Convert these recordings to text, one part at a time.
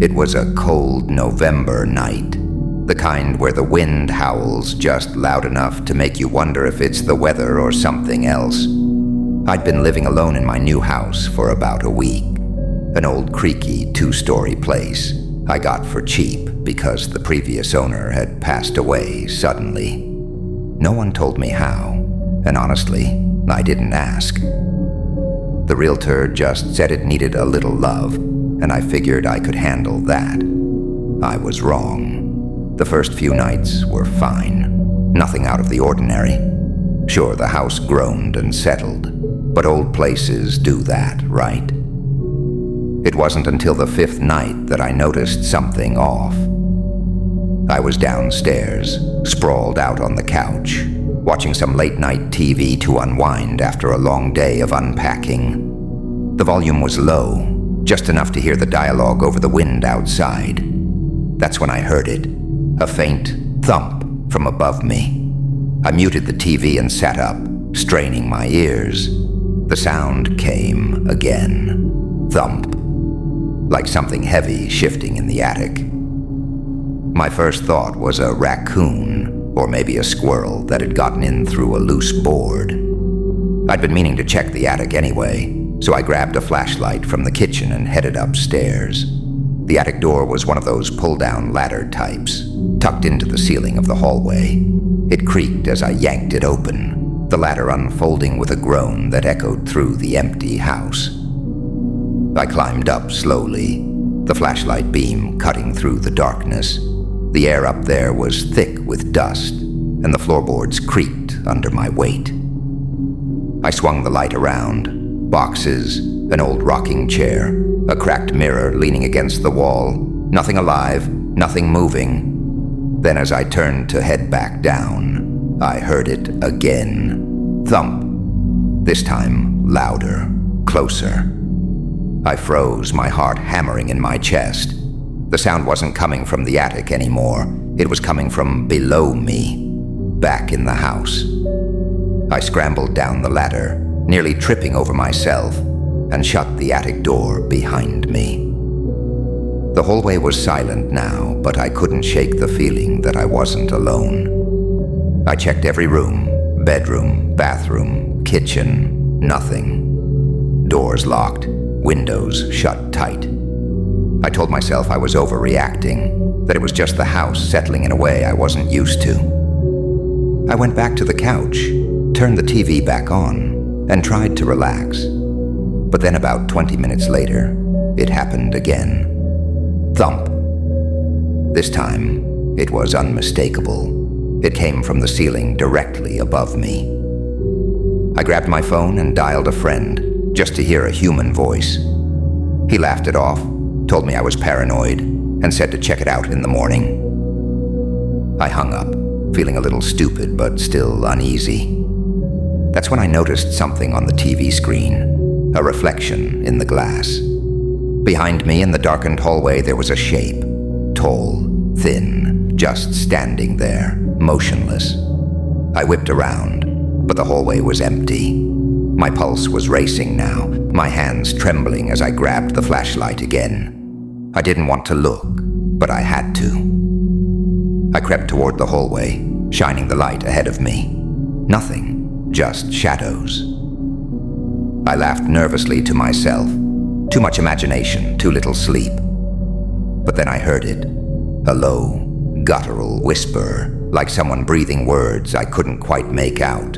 It was a cold November night, the kind where the wind howls just loud enough to make you wonder if it's the weather or something else. I'd been living alone in my new house for about a week, an old creaky 2-story place I got for cheap because the previous owner had passed away suddenly. No one told me how, and honestly, I didn't ask. The realtor just said it needed a little love, and I figured I could handle that. I was wrong. The first few nights were fine. Nothing out of the ordinary. Sure, the house groaned and settled, but old places do that, right? It wasn't until the 5th night that I noticed something off. I was downstairs, sprawled out on the couch, watching some late-night TV to unwind after a long day of unpacking. The volume was low, just enough to hear the dialogue over the wind outside. That's when I heard it, a faint thump from above me. I muted the TV and sat up, straining my ears. The sound came again. Thump. Like something heavy shifting in the attic. My first thought was a raccoon, or maybe a squirrel that had gotten in through a loose board. I'd been meaning to check the attic anyway, so I grabbed a flashlight from the kitchen and headed upstairs. The attic door was one of those pull-down ladder types, tucked into the ceiling of the hallway. It creaked as I yanked it open, the ladder unfolding with a groan that echoed through the empty house. I climbed up slowly, the flashlight beam cutting through the darkness. The air up there was thick with dust, and the floorboards creaked under my weight. I swung the light around. Boxes, an old rocking chair, a cracked mirror leaning against the wall. Nothing alive, nothing moving. Then as I turned to head back down, I heard it again. Thump. This time louder, closer. I froze, my heart hammering in my chest. The sound wasn't coming from the attic anymore. It was coming from below me, back in the house. I scrambled down the ladder, nearly tripping over myself, and shut the attic door behind me. The hallway was silent now, but I couldn't shake the feeling that I wasn't alone. I checked every room, bedroom, bathroom, kitchen, nothing. Doors locked, windows shut tight. I told myself I was overreacting, that it was just the house settling in a way I wasn't used to. I went back to the couch, turned the TV back on, and tried to relax. But then about 20 minutes later, it happened again. Thump. This time, it was unmistakable. It came from the ceiling directly above me. I grabbed my phone and dialed a friend, just to hear a human voice. He laughed it off, told me I was paranoid, and said to check it out in the morning. I hung up, feeling a little stupid but still uneasy. That's when I noticed something on the TV screen, a reflection in the glass. Behind me in the darkened hallway there was a shape, tall, thin, just standing there, motionless. I whipped around, but the hallway was empty. My pulse was racing now, my hands trembling as I grabbed the flashlight again. I didn't want to look, but I had to. I crept toward the hallway, shining the light ahead of me. Nothing. Just shadows. I laughed nervously to myself. Too much imagination, too little sleep. But then I heard it. A low, guttural whisper, like someone breathing words I couldn't quite make out.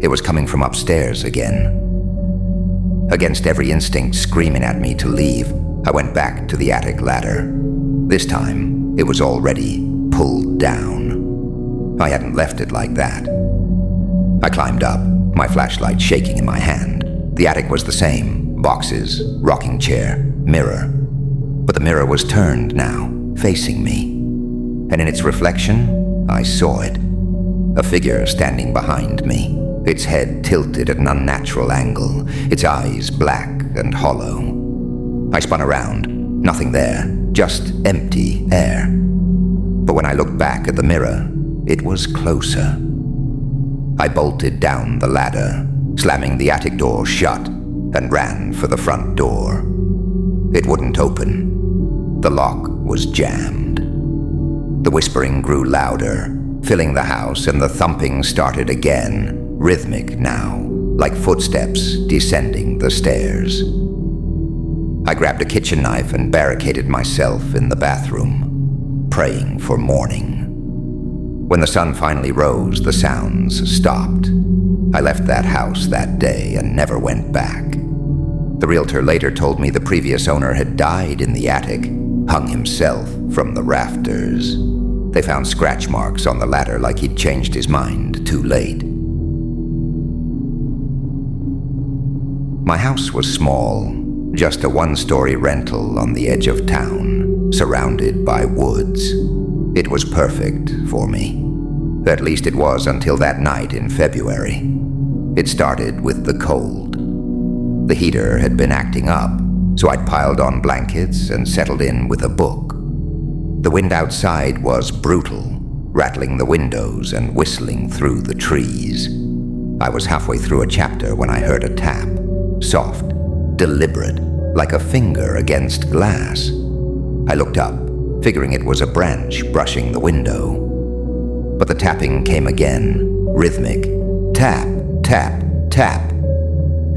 It was coming from upstairs again. Against every instinct screaming at me to leave, I went back to the attic ladder. This time, it was already pulled down. I hadn't left it like that. I climbed up, my flashlight shaking in my hand. The attic was the same, boxes, rocking chair, mirror. But the mirror was turned now, facing me. And in its reflection, I saw it. A figure standing behind me, its head tilted at an unnatural angle, its eyes black and hollow. I spun around, nothing there, just empty air. But when I looked back at the mirror, it was closer. I bolted down the ladder, slamming the attic door shut, and ran for the front door. It wouldn't open. The lock was jammed. The whispering grew louder, filling the house, and the thumping started again, rhythmic now, like footsteps descending the stairs. I grabbed a kitchen knife and barricaded myself in the bathroom, praying for morning. When the sun finally rose, the sounds stopped. I left that house that day and never went back. The realtor later told me the previous owner had died in the attic, hung himself from the rafters. They found scratch marks on the ladder like he'd changed his mind too late. My house was small, just a one-story rental on the edge of town, surrounded by woods. It was perfect for me. At least it was until that night in February. It started with the cold. The heater had been acting up, so I'd piled on blankets and settled in with a book. The wind outside was brutal, rattling the windows and whistling through the trees. I was halfway through a chapter when I heard a tap, soft, deliberate, like a finger against glass. I looked up, figuring it was a branch brushing the window. But the tapping came again, rhythmic. Tap, tap, tap.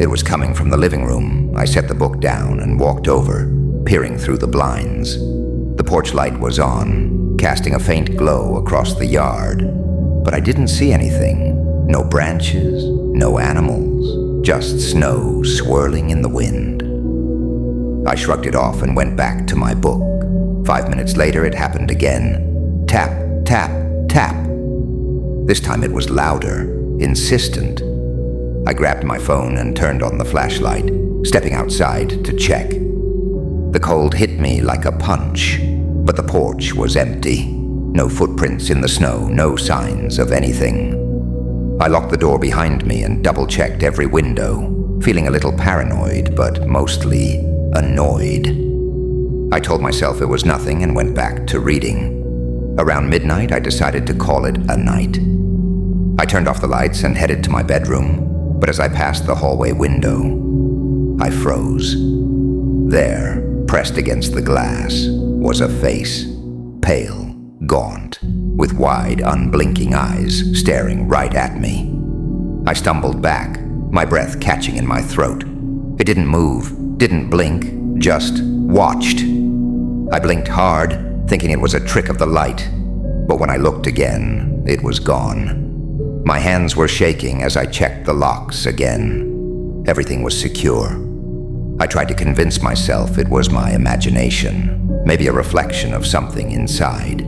It was coming from the living room. I set the book down and walked over, peering through the blinds. The porch light was on, casting a faint glow across the yard. But I didn't see anything. No branches, no animals, just snow swirling in the wind. I shrugged it off and went back to my book. 5 minutes later, it happened again. Tap, tap, tap. This time it was louder, insistent. I grabbed my phone and turned on the flashlight, stepping outside to check. The cold hit me like a punch, but the porch was empty. No footprints in the snow, no signs of anything. I locked the door behind me and double-checked every window, feeling a little paranoid, but mostly annoyed. I told myself it was nothing and went back to reading. Around midnight, I decided to call it a night. I turned off the lights and headed to my bedroom, but as I passed the hallway window, I froze. There, pressed against the glass, was a face, pale, gaunt, with wide, unblinking eyes staring right at me. I stumbled back, my breath catching in my throat. It didn't move, didn't blink, just watched. I blinked hard, thinking it was a trick of the light, but when I looked again, it was gone. My hands were shaking as I checked the locks again. Everything was secure. I tried to convince myself it was my imagination, maybe a reflection of something inside.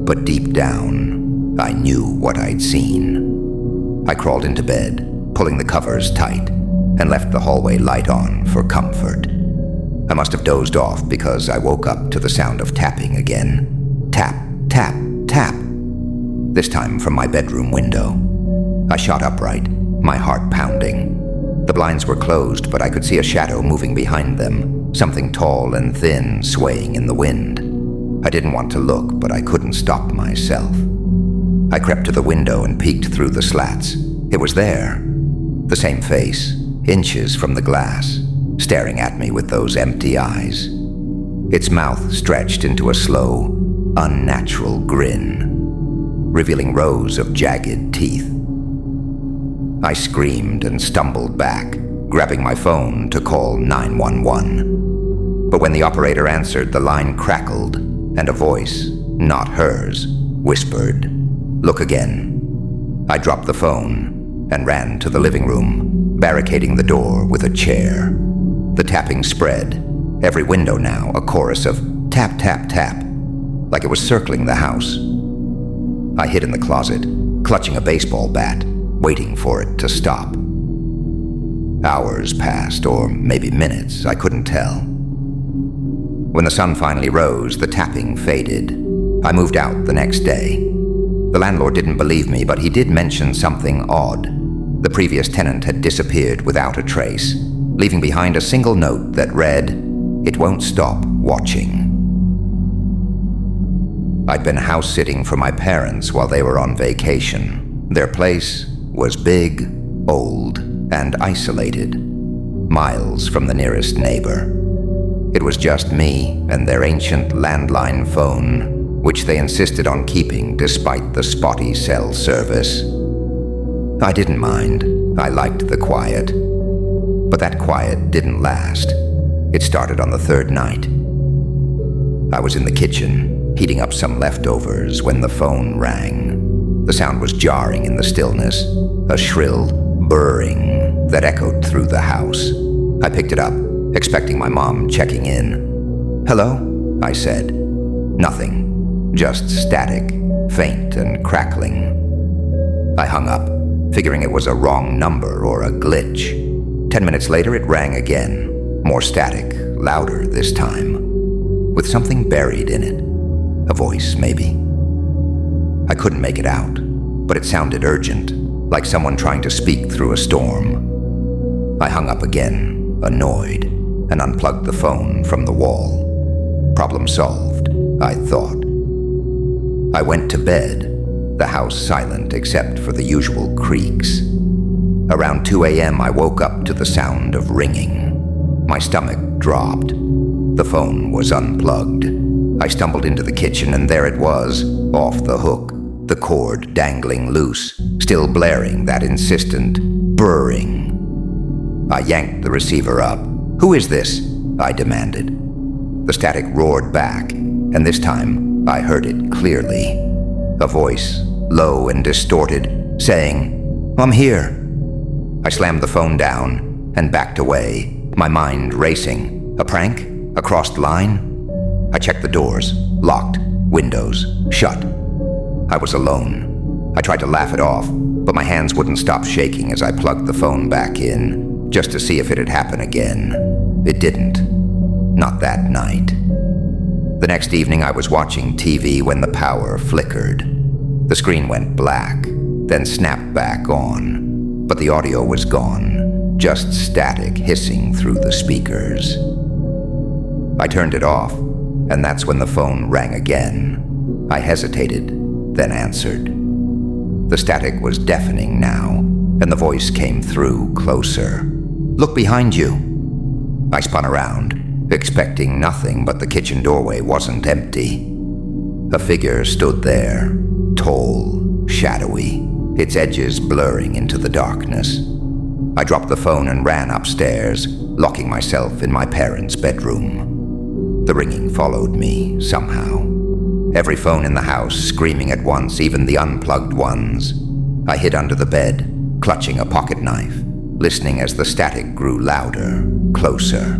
But deep down, I knew what I'd seen. I crawled into bed, pulling the covers tight, and left the hallway light on for comfort. I must have dozed off because I woke up to the sound of tapping again. Tap, tap, tap. This time from my bedroom window. I shot upright, my heart pounding. The blinds were closed, but I could see a shadow moving behind them, something tall and thin swaying in the wind. I didn't want to look, but I couldn't stop myself. I crept to the window and peeked through the slats. It was there. The same face, inches from the glass, staring at me with those empty eyes. Its mouth stretched into a slow, unnatural grin, revealing rows of jagged teeth. I screamed and stumbled back, grabbing my phone to call 911. But when the operator answered, the line crackled, and a voice, not hers, whispered, "Look again." I dropped the phone and ran to the living room, barricading the door with a chair. The tapping spread, every window now a chorus of tap, tap, tap, like it was circling the house. I hid in the closet, clutching a baseball bat, waiting for it to stop. Hours passed, or maybe minutes, I couldn't tell. When the sun finally rose, the tapping faded. I moved out the next day. The landlord didn't believe me, but he did mention something odd. The previous tenant had disappeared without a trace, leaving behind a single note that read, "It won't stop watching." I'd been house-sitting for my parents while they were on vacation. Their place was big, old, and isolated, miles from the nearest neighbor. It was just me and their ancient landline phone, which they insisted on keeping despite the spotty cell service. I didn't mind. I liked the quiet. But that quiet didn't last. It started on the third night. I was in the kitchen, heating up some leftovers when the phone rang. The sound was jarring in the stillness, a shrill burring that echoed through the house. I picked it up, expecting my mom checking in. "Hello?" I said. Nothing, just static, faint and crackling. I hung up, figuring it was a wrong number or a glitch. 10 minutes later, it rang again, more static, louder this time, with something buried in it. A voice, maybe. I couldn't make it out, but it sounded urgent, like someone trying to speak through a storm. I hung up again, annoyed, and unplugged the phone from the wall. Problem solved, I thought. I went to bed, the house silent except for the usual creaks. Around 2 a.m. I woke up to the sound of ringing. My stomach dropped. The phone was unplugged. I stumbled into the kitchen and there it was, off the hook, the cord dangling loose, still blaring that insistent burring. I yanked the receiver up. "Who is this?" I demanded. The static roared back, and this time I heard it clearly. A voice, low and distorted, saying, "I'm here." I slammed the phone down and backed away, my mind racing. A prank? A crossed line? I checked the doors, locked, windows, shut. I was alone. I tried to laugh it off, but my hands wouldn't stop shaking as I plugged the phone back in, just to see if it'd happen again. It didn't. Not that night. The next evening I was watching TV when the power flickered. The screen went black, then snapped back on. But the audio was gone, just static hissing through the speakers. I turned it off, and that's when the phone rang again. I hesitated, then answered. The static was deafening now, and the voice came through closer. "Look behind you." I spun around, expecting nothing, but the kitchen doorway wasn't empty. A figure stood there, tall, shadowy, its edges blurring into the darkness. I dropped the phone and ran upstairs, locking myself in my parents' bedroom. The ringing followed me, somehow. Every phone in the house screaming at once, even the unplugged ones. I hid under the bed, clutching a pocket knife, listening as the static grew louder, closer.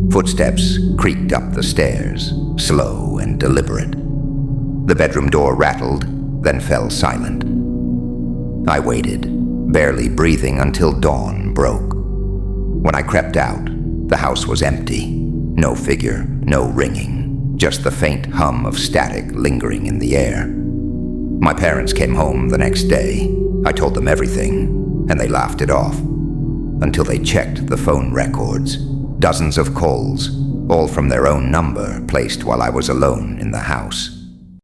Footsteps creaked up the stairs, slow and deliberate. The bedroom door rattled, then fell silent. I waited, barely breathing until dawn broke. When I crept out, the house was empty. No figure, no ringing, just the faint hum of static lingering in the air. My parents came home the next day. I told them everything, and they laughed it off, until they checked the phone records. Dozens of calls, all from their own number placed while I was alone in the house.